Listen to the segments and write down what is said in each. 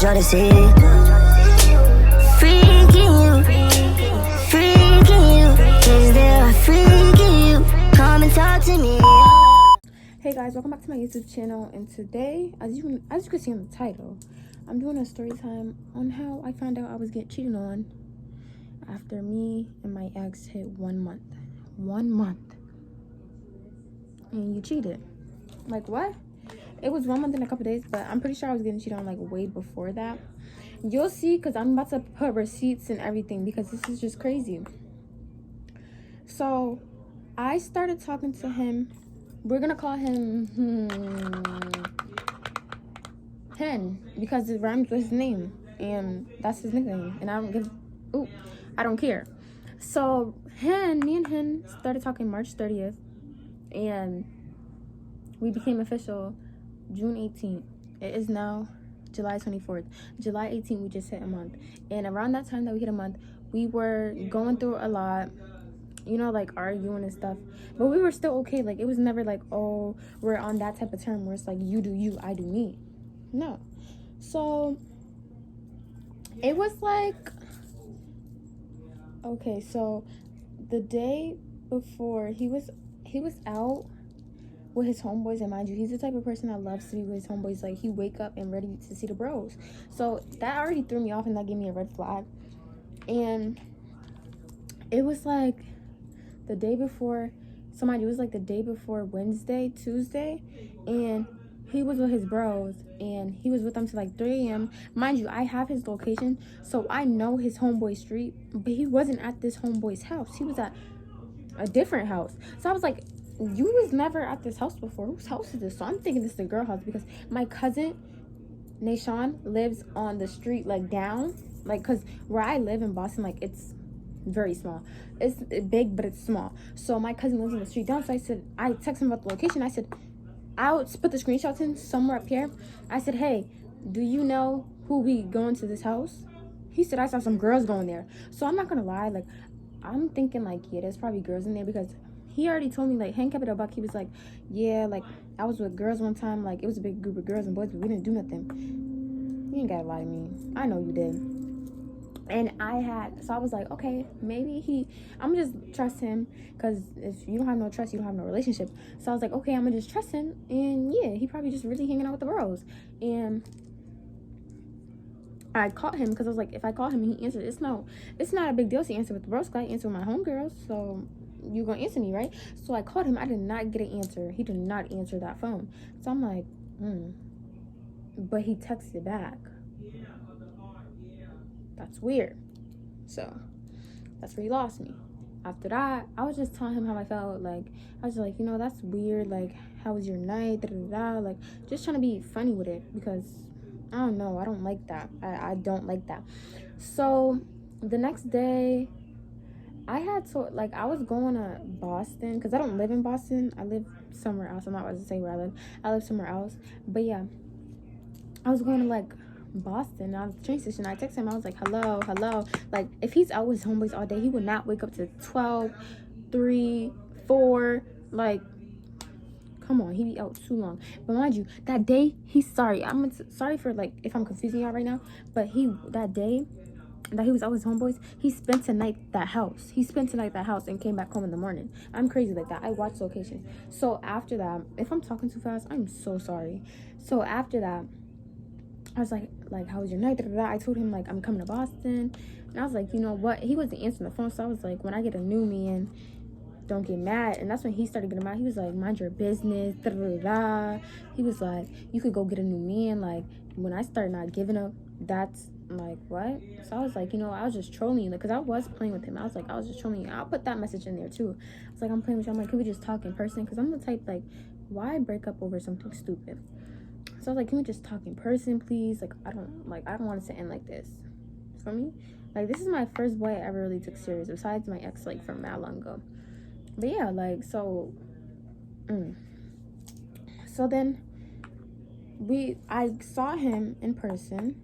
try to see. Freaking you. Is there a freak in you? Come and talk to me. Hey guys, welcome back to my YouTube channel, and today, as you can see in the title, I'm doing a story time on how I found out I was getting cheated on after me and my ex hit 1 month. 1 month. And you cheated. Like, what? It was 1 month and a couple days, but I'm pretty sure I was getting cheated on like way before that. You'll see, because I'm about to put receipts and everything, because this is just crazy. So I started talking to him. We're gonna call him Hen, because it rhymes with his name, and that's his nickname, and I don't care. So me and Hen started talking March 30th, and we became official June 18th. It is now July 24th. July 18th, we just hit a month, and around that time that we hit a month, we were going through a lot, you know, like arguing and stuff, but we were still okay. Like, it was never like, oh, we're on that type of term where it's like you do you, I do me. No. So it was like, okay, so the day before, he was out with his homeboys, and mind you, he's the type of person that loves to be with his homeboys. Like, he wake up and ready to see the bros. So that already threw me off, and that gave me a red flag. And it was like the day before, so mind you, it was like the day before Wednesday, Tuesday, and he was with his bros, and he was with them till like 3 a.m. Mind you, I have his location, so I know his homeboy street, but he wasn't at this homeboy's house. He was at a different house. So I was like, you was never at this house before. Whose house is this? So I'm thinking this is the girl house, because my cousin, Nashawn, lives on the street, like down, like, because where I live in Boston, like, it's very small. It's big, but it's small. So my cousin lives on the street down. So I texted him about the location. I said, I'll put the screenshots in somewhere up here. I said, hey, do you know who we going to this house? He said, I saw some girls going there. So I'm not gonna lie, like, I'm thinking like, yeah, there's probably girls in there, because he already told me, like, Hank kept it a buck. He was like, yeah, like, I was with girls one time, like, it was a big group of girls and boys, but we didn't do nothing. You ain't gotta lie to me. I know you did. And so I was like, okay, maybe I'm just trust him, because if you don't have no trust, you don't have no relationship. So I was like, okay, I'm gonna just trust him, and yeah, he probably just really hanging out with the bros. And I caught him, because I was like, if I call him and he answered, it's not a big deal to answer with the bros, because I answer with my homegirls, so you gonna answer me, right? So I called him. I did not get an answer. He did not answer that phone. So I'm like, but he texted back. That's weird. So that's where he lost me. After that, I was just telling him how I felt. Like, I was like, you know, that's weird. Like, how was your night? Like, just trying to be funny with it, because I don't know, I don't like that. I don't like that. So the next day, I was going to Boston, because I don't live in Boston. I live somewhere else. I'm not about to say where I live. I live somewhere else. But yeah, I was going to like Boston. I was at the train station. I texted him. I was like, hello. Like, if he's out with his homeboys all day, he would not wake up to 12, 3, 4. Like, come on, he be out too long. But mind you, that day, I'm sorry for, like, if I'm confusing y'all right now, but that day that he was out with his homeboys, he spent the night at that house. And came back home in the morning. I'm crazy like that. I watched location. So after that, if I'm talking too fast, I'm so sorry. So after that, I was like, how was your night? I told him, like, I'm coming to Boston. And I was like, you know what? He wasn't answering the phone. So I was like, when I get a new man, don't get mad. And that's when he started getting mad. He was like, mind your business. He was like, you could go get a new man. Like, when I start not giving up, that's like, what? So I was like, you know, I was just trolling you, because I was playing with him. I was just trolling you. I'll put that message in there too. I was like, I'm playing with you. I'm like, can we just talk in person? Because I'm the type, like, why break up over something stupid? So I was like, can we just talk in person, please? Like, I don't want it to end like this. For me, like, this is my first boy I ever really took serious, besides my ex, like, from mad long ago. But yeah, like, so then I saw him in person,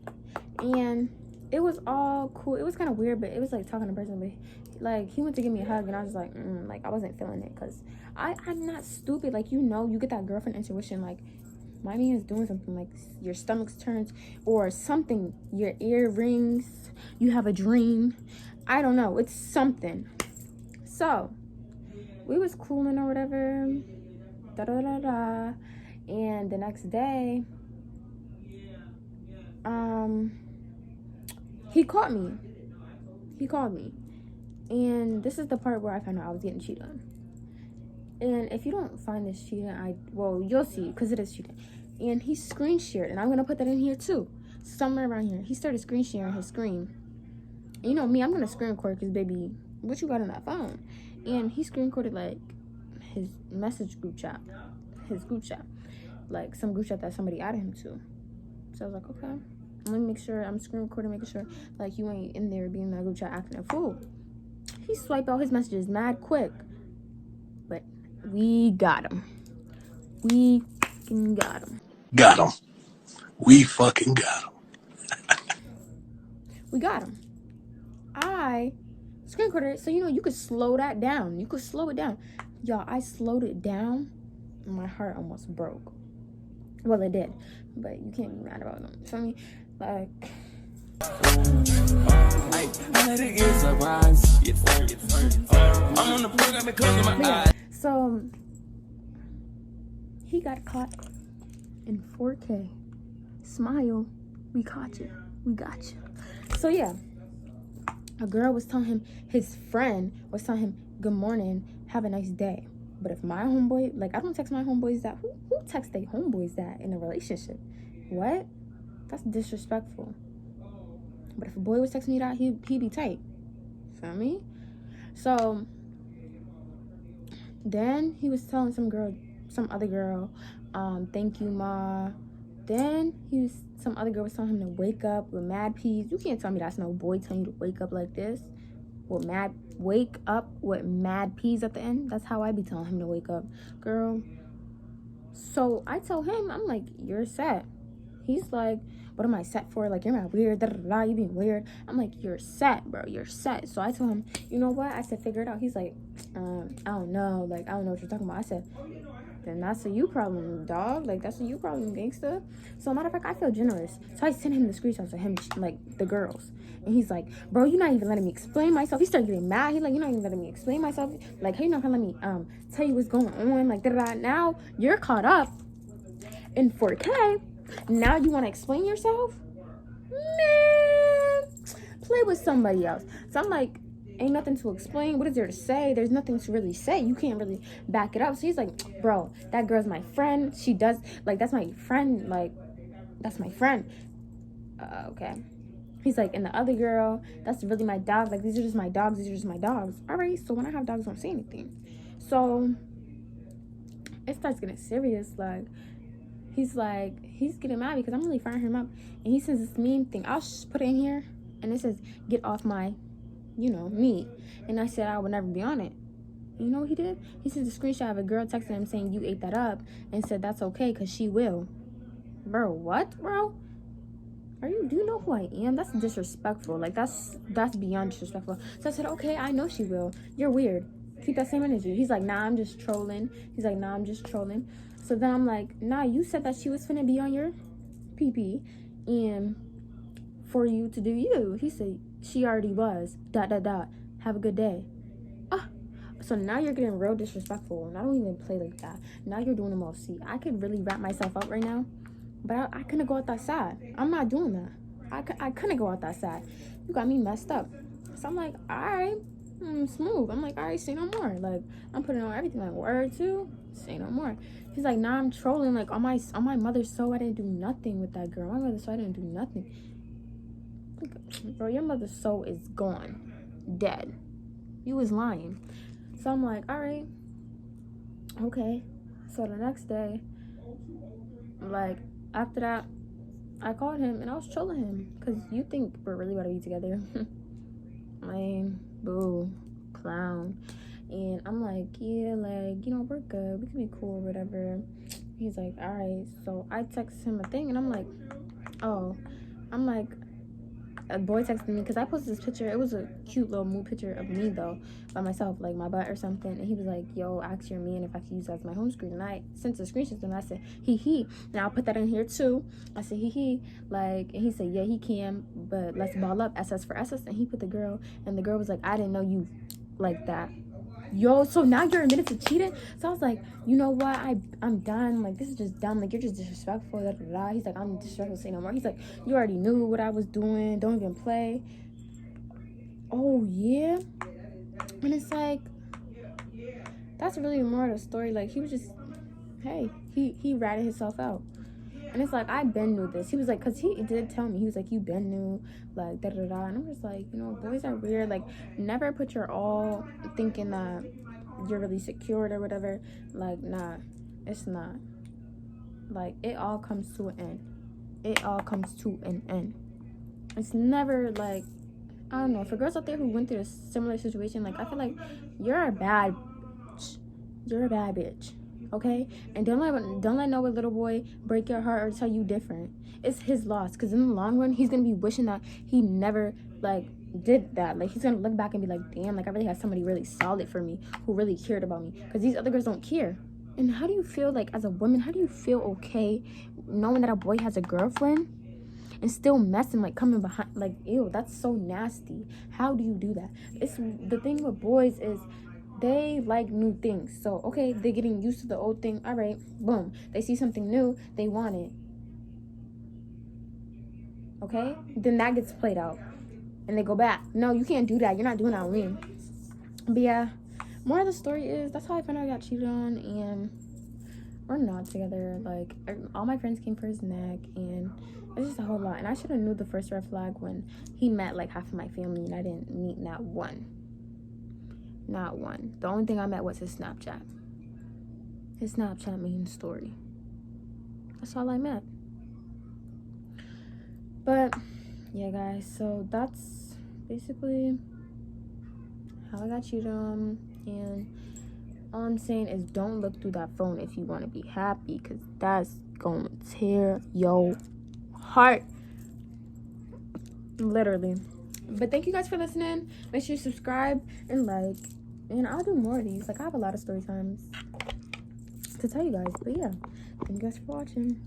and it was all cool. It was kind of weird, but it was like talking in person. But like, he went to give me a hug, and I was like, I wasn't feeling it, because I'm not stupid. Like, you know, you get that girlfriend intuition, like, my man is doing something, like your stomach turns or something, your ear rings, you have a dream. I don't know, it's something. So we was cooling or whatever, da da da da, and the next day, he caught me. He called me, and this is the part where I found out I was getting cheated on. And if you don't find this cheating, you'll see, because it is cheating. And he screen shared, and I'm gonna put that in here too, somewhere around here. He started screen sharing his screen. And you know me, I'm gonna screen record, because baby, what you got on that phone? And he screen recorded like his message group chat, like some group chat that somebody added him to. So I was like, okay, let me make sure I'm screen recording, making sure like you ain't in there being in that group chat acting a fool. He swiped out his messages mad quick, but we got him. We fucking got him. Got him. We fucking got him. We got him. I screen recorded it, so you know you could slow that down. You could slow it down. Y'all, I slowed it down, and my heart almost broke. Well, it did, but you can't be mad about them. Feel me? Like. So he got caught in 4K. Smile, we caught you. We got you. So yeah, a girl was telling him, his friend was telling him, good morning, have a nice day. But if my homeboy, like I don't text my homeboys that. Who texts their homeboys that in a relationship? What? That's disrespectful. But if a boy was texting me that, he'd be tight. Feel me? So then he was telling some other girl, thank you, ma. Then some other girl was telling him to wake up with mad peas. You can't tell me that's no boy telling you to wake up like this. Wake up with mad peas at the end. That's how I be telling him to wake up, girl. So I tell him, I'm like, you're set. He's like, what am I set for? Like, you're not weird, da da da, you being weird. I'm like, you're set, bro, you're set. So I told him, you know what? I said, figure it out. He's like, I don't know. Like, I don't know what you're talking about. I said, then that's a you problem, dog. Like, that's a you problem, gangsta. So, matter of fact, I feel generous. So I sent him the screenshots of him, like, the girls. And he's like, bro, you're not even letting me explain myself. He started getting mad. He's like, you're not even letting me explain myself. Like, how you not gonna let me tell you what's going on? Like, da-da-da. Now you're caught up in 4K. Now you want to explain yourself? Man, play with somebody else. So I'm like, ain't nothing to explain. What is there to say? There's nothing to really say. You can't really back it up. So he's like, bro, that girl's my friend. She does, like, that's my friend. Like, that's my friend. Okay. He's like, and the other girl, that's really my dog. Like, these are just my dogs. These are just my dogs. All right. So when I have dogs, I don't say anything. So it starts getting serious. Like, he's getting mad because I'm really firing him up. And he says this mean thing. I'll just put it in here. And it says, get off my, meat. And I said I would never be on it. You know what he did? He sent a screenshot of a girl texting him saying, you ate that up. And said, that's okay because she will. Bro, what, bro? Do you know who I am? That's disrespectful. Like, that's beyond disrespectful. So I said, okay, I know she will. You're weird. Keep that same energy. He's like, nah, I'm just trolling. So then I'm like, nah, you said that she was finna be on your pee-pee and for you to do you. He said, she already was. ... Have a good day. So now you're getting real disrespectful. And I don't even play like that. Now you're doing the most. See, I could really wrap myself up right now. But I couldn't go out that side. I'm not doing that. I couldn't go out that side. You got me messed up. So I'm like, all right, smooth. I'm like, all right, say no more. Like, I'm putting on everything. Like, word too, say no more. He's like, nah, I'm trolling. Like, on my mother's soul, I didn't do nothing with that girl. My mother's soul, I didn't do nothing. Bro, your mother's soul is gone. Dead. You was lying. So I'm like, all right, okay. So the next day, like, after that, I called him and I was trolling him because you think we're really about to be together. Lame, boo, clown. And I'm like, yeah, like, we're good. We can be cool or whatever. He's like, all right. So I text him a thing and I'm like, a boy texted me because I posted this picture. It was a cute little mood picture of me though, by myself, like my butt or something. And he was like, "Yo, ask your man if I could use that as my home screen." And I sent the screenshot to him. I said, "He." And I'll put that in here too. I said, "He." Like, and he said, "Yeah, he can, but let's ball up, SS for SS." And he put the girl, and the girl was like, "I didn't know you like that." Yo, so now you're admitted to cheating? So I was like, you know what? I'm done. Like, this is just dumb. Like, you're just disrespectful. Da, da, da. He's like, I'm disrespectful. Say no more. He's like, you already knew what I was doing. Don't even play. Oh, yeah? And it's like, that's really more of the story. Like, he was just, hey, he ratted himself out. And it's like, I been knew this. He was like, because he did tell me, he was like, you been knew, like, da da da. And I'm just like, you know, boys are weird. Like, never put your all thinking that you're really secured or whatever. Like, nah, it's not. Like, it all comes to an end. It all comes to an end. It's never like, I don't know, for girls out there who went through a similar situation, like, I feel like you're a bad bitch. You're a bad bitch. Okay, and don't let no little boy break your heart or tell you different. It's his loss, because in the long run he's gonna be wishing that he never like did that. Like, he's gonna look back and be like, damn, like I really had somebody really solid for me who really cared about me, because these other girls don't care. And how do you feel, like, as a woman, how do you feel okay knowing that a boy has a girlfriend and still messing, like, coming behind? Like, ew, that's so nasty. How do you do that? It's the thing with boys is they like new things. So, okay, they're getting used to the old thing. All right, boom. They see something new, they want it. Okay? Then that gets played out. And they go back. No, you can't do that. You're not doing that with me. But yeah, more of the story is, that's how I found out I got cheated on, and we're not together. Like, all my friends came for his neck, and it's just a whole lot. And I should have knew the first red flag when he met, like, half of my family, and I didn't meet not one. Not one. The only thing I met was his Snapchat. His Snapchat main story. That's all I met. But yeah, guys, so that's basically how I got cheated on. And all I'm saying is, don't look through that phone if you want to be happy, because that's gonna tear your heart, literally. But thank you guys for listening. Make sure you subscribe and like, and I'll do more of these. Like, I have a lot of story times to tell you guys. But yeah, thank you guys for watching.